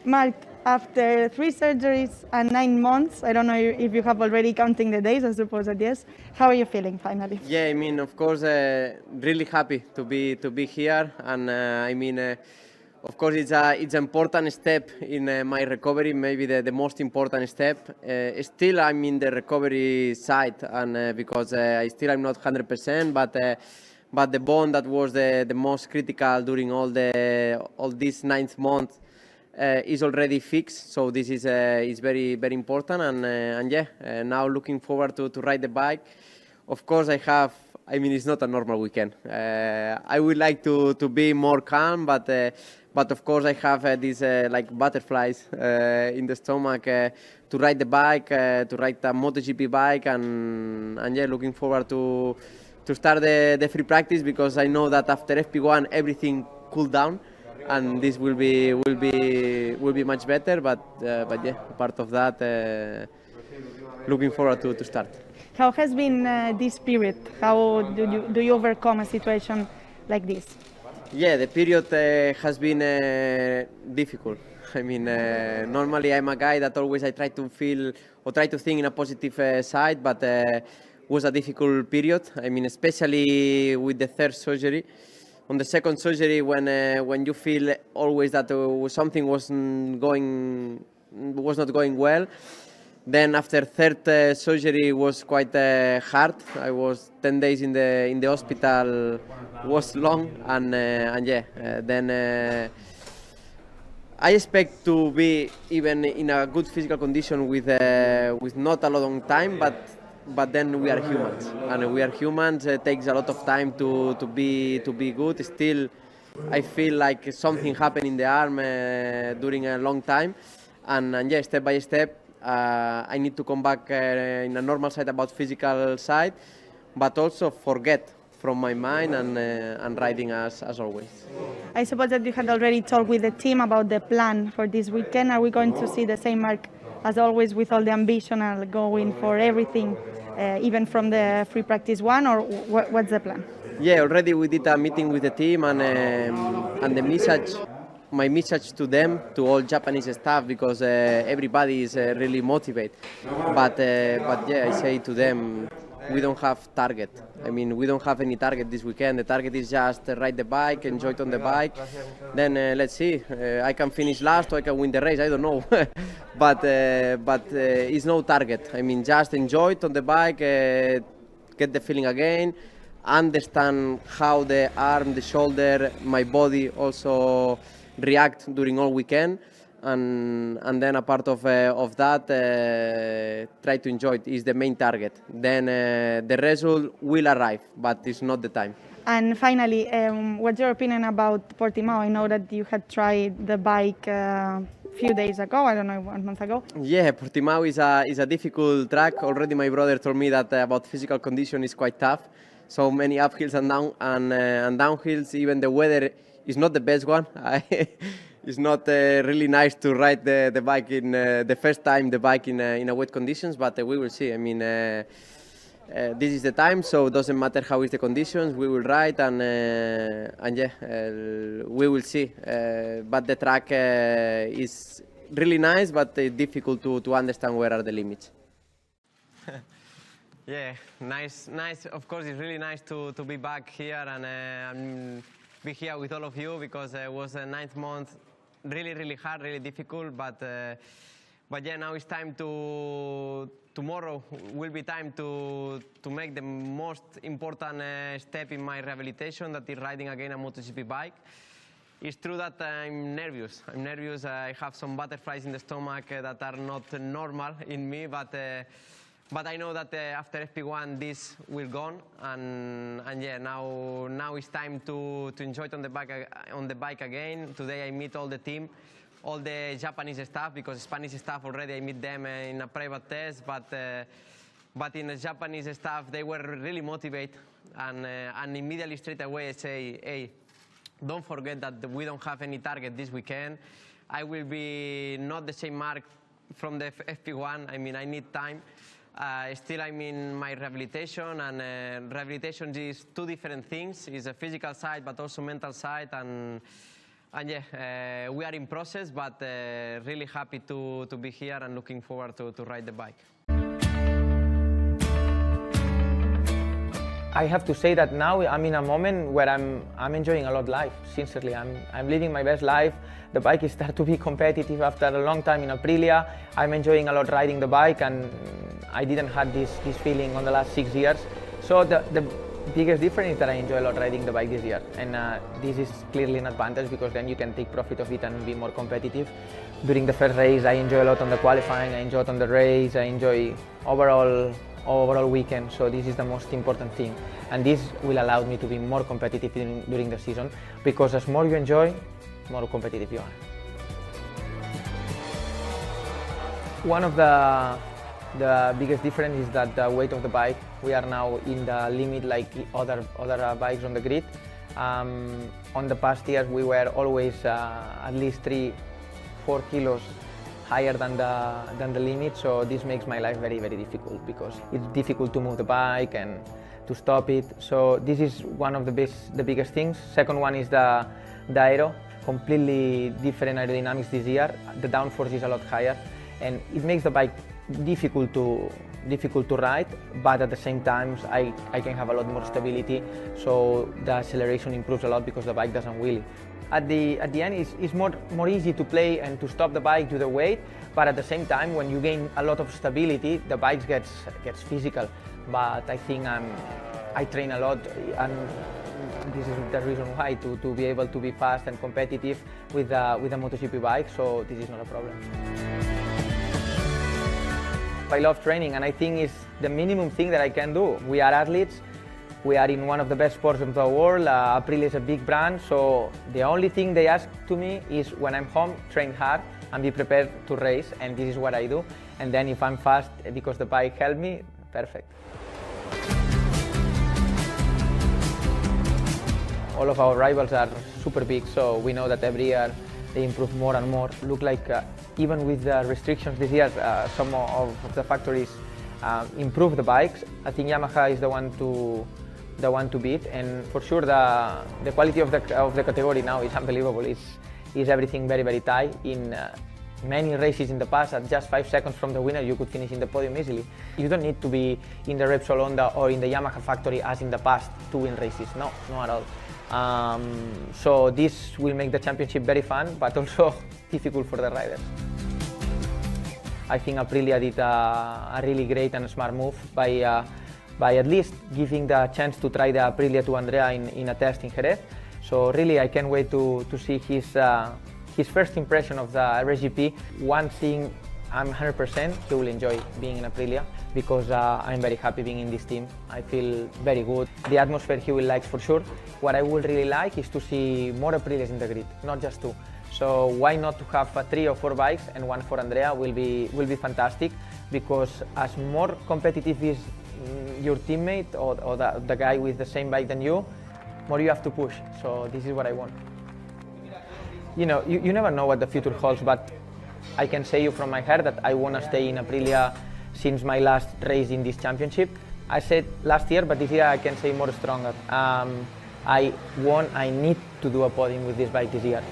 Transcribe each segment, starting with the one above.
Marc, after 3 surgeries and 9 months, I don't know if you have already counting the days, I suppose that yes. How are you feeling finally? Yeah, I mean, of course, really happy to be here, and I mean, of course, it's an important step in my recovery, maybe the most important step. Still, I'm in the recovery side, and because I still I'm not 100%, but the bone that was the most critical during all these 9 months. Is already fixed, so this is very important, and yeah, now looking forward to ride the bike. Of course, I mean, it's not a normal weekend. I would like to be more calm, but of course I have these like butterflies in the stomach to ride the bike, to ride a MotoGP bike, and yeah, looking forward to start the free practice, because I know that after FP1 everything cool down, and this will be much better. But yeah, part of that, looking forward to start. How has been this period? How do you overcome a situation like this? Yeah, the period has been difficult. I mean, normally I'm a guy that always I try to feel or try to think in a positive side, but was a difficult period. I mean, especially with the third surgery. On the second surgery, when you feel always that something was not going well. Then after third surgery was quite hard. I was 10 days in the hospital, was long, and yeah. Then I expect to be even in a good physical condition with not a long time, but then we are humans, and we are humans. It takes a lot of time to be good. Still, I feel like something happened in the arm during a long time, and yeah, step by step. I need to come back in a normal side about physical side, but also forget from my mind and riding as always. I suppose that you had already talked with the team about the plan for this weekend. Are we going to see the same Marc as always, with all the ambition and going for everything, even from the free practice one, or what's the plan? Yeah, already we did a meeting with the team, and the message, my message to them, to all Japanese staff, because everybody is really motivated. But yeah, I say to them, we don't have target. I mean, we don't have any target this weekend. The target is just ride the bike, enjoy it on the bike. Then let's see. I can finish last or I can win the race. I don't know. but it's no target. I mean, just enjoy it on the bike, get the feeling again, understand how the arm, the shoulder, my body also react during all weekend, and then a part of that, try to enjoy it is the main target. Then the result will arrive, but it's not the time. And finally, what's your opinion about Portimao? I know that you had tried the bike a few days ago, I don't know, 1 month ago. Yeah, Portimao is a difficult track. Already my brother told me that about physical condition is quite tough. So many uphills and downhills. Even the weather is not the best one. It's not really nice to ride the bike in the first time in a wet conditions, but we will see. I mean, this is the time, so it doesn't matter how is the conditions. We will ride, and yeah, we will see. But the track is really nice, but difficult to understand where are the limits. Yeah, nice. Of course, it's really nice to be back here and be here with all of you, because it was a 9th month, really hard, really difficult. But yeah, now it's time tomorrow will be time to make the most important step in my rehabilitation, that is riding again a MotoGP bike. It's true that I'm nervous. I have some butterflies in the stomach that are not normal in me, but I know that after FP1 this will gone, and yeah, now it's time to enjoy it on the bike again. Today I meet all the team, all the Japanese staff, because Spanish staff already I meet them in a private test, but in the Japanese staff they were really motivated, and immediately straight away I say, hey, don't forget that we don't have any target this weekend. I will be not the same Marc from the FP1. I mean, I need time. Still, I'm in my rehabilitation, and rehabilitation is two different things. It's a physical side, but also mental side, and And yeah, we are in process, but really happy to be here and looking forward to ride the bike. I have to say that now I'm in a moment where I'm enjoying a lot life. Sincerely, I'm living my best life. The bike is starting to be competitive after a long time in Aprilia. I'm enjoying a lot riding the bike, and I didn't have this feeling on the last 6 years. So the biggest difference is that I enjoy a lot riding the bike this year, and this is clearly an advantage because then you can take profit of it and be more competitive. During the first race, I enjoy a lot on the qualifying, I enjoy it on the race, I enjoy overall weekend, so this is the most important thing, and this will allow me to be more competitive during the season, because as more you enjoy, more competitive you are. One of the biggest difference is that the weight of the bike. We are now in the limit like other bikes on the grid. On the past years we were always at least 3-4 kilos higher than the limit, so this makes my life very, very difficult, because it's difficult to move the bike and to stop it. So this is one of the biggest things. Second one is the aero. Completely different aerodynamics this year. The downforce is a lot higher, and it makes the bike difficult to ride, but at the same time I can have a lot more stability, so the acceleration improves a lot because the bike doesn't wheelie. At the end it's more easy to play and to stop the bike, do the weight, but at the same time when you gain a lot of stability, the bike gets physical. But I think I train a lot, and this is the reason why, to be able to be fast and competitive with a MotoGP bike, so this is not a problem. I love training, and I think it's the minimum thing that I can do. We are athletes, we are in one of the best sports of the world. Aprilia is a big brand, so the only thing they ask to me is when I'm home, train hard and be prepared to race, and this is what I do. And then if I'm fast because the bike helped me, perfect. All of our rivals are super big, so we know that every year they improve more and more. Look like even with the restrictions this year, some of the factories improve the bikes. I think Yamaha is the one to beat, and for sure the quality of the category now is unbelievable. It's everything very, very tight. In many races in the past, at just 5 seconds from the winner, you could finish in the podium easily. You don't need to be in the Repsol Honda or in the Yamaha factory as in the past to win races. No, not at all. So this will make the championship very fun, but also difficult for the riders. I think Aprilia did a really great and smart move by at least giving the chance to try the Aprilia to Andrea in a test in Jerez. So really I can't wait to see his first impression of the RSGP. One thing I'm 100% he will enjoy being in Aprilia, because I'm very happy being in this team. I feel very good. The atmosphere he will like for sure. What I would really like is to see more Aprilias in the grid, not just 2. So why not to have 3 or 4 bikes, and one for Andrea will be fantastic, because as more competitive is your teammate or the guy with the same bike than you, more you have to push. So this is what I want. You know, you never know what the future holds, but I can say you from my heart that I want to stay in Aprilia since my last race in this championship. I said last year, but this year I can say more stronger. I need to do a podium with this bike this year.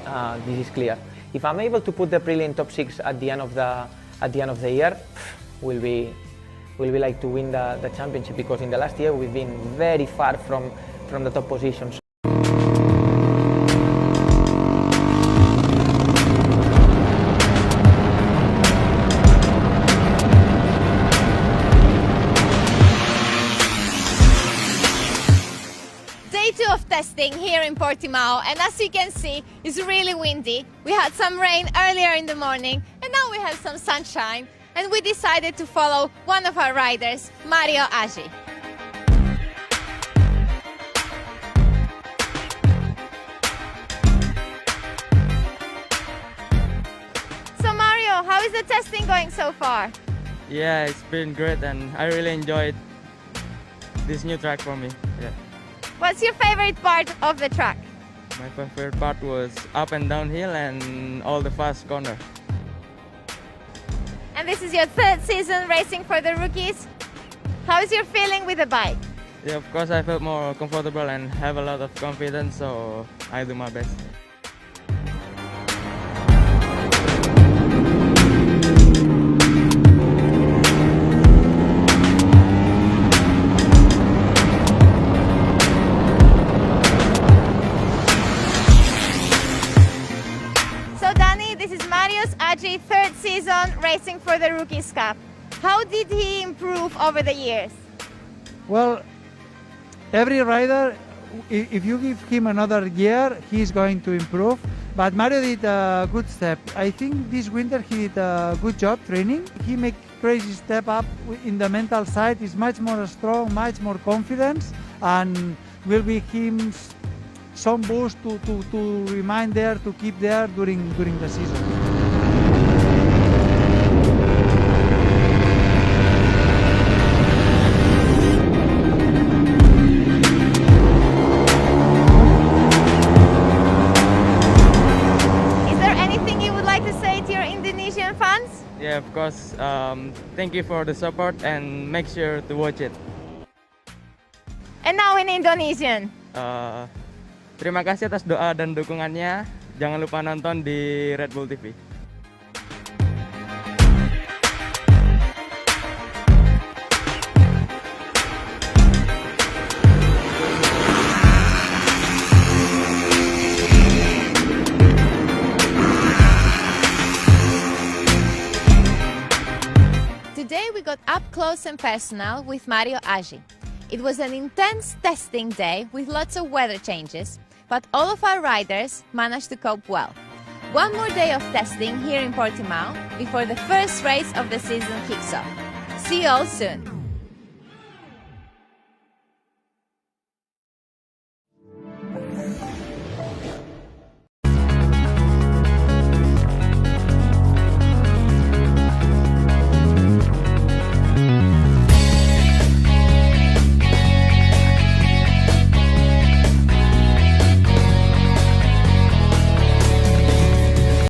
This is clear. If I'm able to put the Aprilia in top 6 at the end of the year, will be like to win the championship, because in the last year we've been very far from the top positions. Day 2 of testing here in Portimao, and as you can see, it's really windy. We had some rain earlier in the morning, and now we have some sunshine, and we decided to follow one of our riders, Mario Agi. So Mario, how is the testing going so far? Yeah, it's been great, and I really enjoyed this new track for me. Yeah. What's your favorite part of the track? My favorite part was up and downhill and all the fast corner. And this is your 3rd season racing for the rookies. How is your feeling with the bike? Yeah, of course I felt more comfortable and have a lot of confidence, so I do my best. is Mariusz Agi, third season racing for the Rookies Cup. How did he improve over the years? Well, every rider, if you give him another year, he's going to improve. But Mario did a good step. I think this winter he did a good job training. He made crazy step up in the mental side. He's much more strong, much more confidence, and will be him some boost to remain there, to keep there during the season. Yeah, of course. Thank you for the support and make sure to watch it. And now in Indonesian. Terima kasih atas doa dan dukungannya. Jangan lupa nonton di Red Bull TV. Today we got up close and personal with Mariusz Agi. It was an intense testing day with lots of weather changes, but all of our riders managed to cope well. One more day of testing here in Portimao before the first race of the season kicks off. See you all soon!